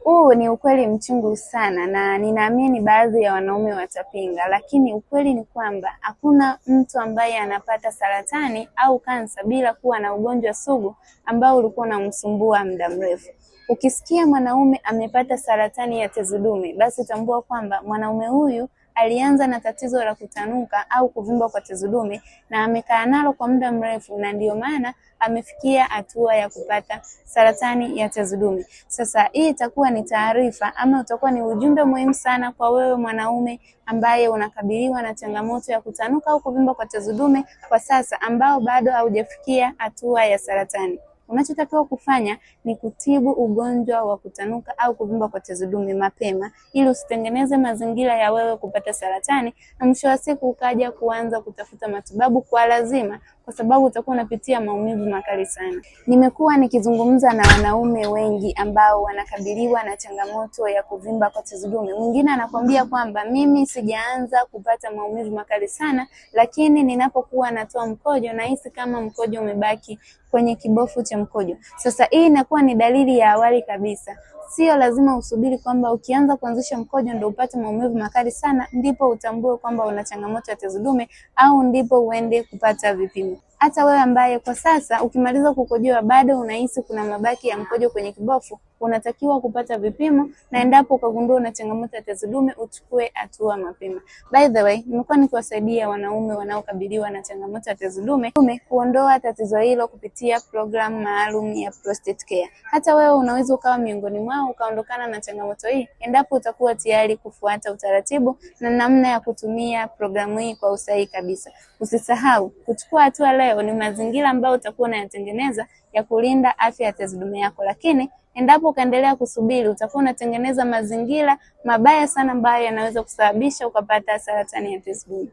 Huu ni ukweli mchungu sana na ninaamini baadhi ya wanaume watapinga, lakini ukweli ni kwamba hakuna mtu ambaye anapata saratani au kansa bila kuwa na ugonjwa sugu ambao ulikuwa unamsumbua muda mrefu. Ukisikia mwanaume amepata saratani ya tezi dume, basi tambua kwamba mwanaume huyu alianza na tatizo la kutanuka au kuvimba kwa tezi dume na amekaa nalo kwa muda mrefu, na ndio maana amefikia hatua ya kupata saratani ya tezi dume. Sasa hii itakuwa ni taarifa ama utakuwa ni ujumbe muhimu sana kwa wewe mwanaume ambaye unakabiliwa na changamoto ya kutanuka au kuvimba kwa tezi dume kwa sasa, ambao bado haujafikia hatua ya saratani. Unachotakiwa kufanya ni kutibu ugonjwa wa kutanuka au kuvimba kwa tezi dume mapema, ili usitengeneze mazingira ya wewe kupata saratani na mwisho wa siku ukaja kuanza kutafuta matibabu kwa lazima, kwa sababu utakuwa unapitia maumivu makali sana. Nimekuwa nikizungumza na wanaume wengi ambao wanakabiliwa na changamoto ya kuvimba kwa tezi dume. Mwingine anakuambia kwamba mimi sijaanza kupata maumivu makali sana, lakini ninapokuwa natoa mkojo nahisi kama mkojo umebaki kwenye kibofu cha mkojo. Sasa hii inakuwa ni dalili ya awali kabisa. Sio lazima usubiri kwamba ukianza kuanzisha mkojo ndio upate maumivu makali sana ndipo utambue kwamba una changamoto ya tezi dume au ndipo uende kupata vipimo. Hata wewe ambaye kwa sasa ukimaliza kukojoa bado unahisi kuna mabaki ya mkojo kwenye kibofu, unatakiwa kupata vipimo, na endapo ukagundua una changamoto ya tezi dume uchukue hatua mapema. By the way, nimekuwa nikiwasaidia wanaume wanaokabiliwa na changamoto ya tezi dume kuondoa tatizo hilo kupitia programu maalum ya prostate care. Hata wewe unaweza ukawa miongoni mwao ukaondokana na changamoto hii endapo utakuwa tayari kufuata utaratibu na namna ya kutumia programu hii kwa usahihi kabisa. Usisahau kuchukua hatua leo. Ni mazingira ambayo utakuwa unayatengeneza ya kulinda afya ya tezi dume yako, lakini endapo ukaendelea kusubiri utakuwa unatengeneza mazingira mabaya sana ambayo yanaweza kusababisha ukapata saratani ya tezi dume.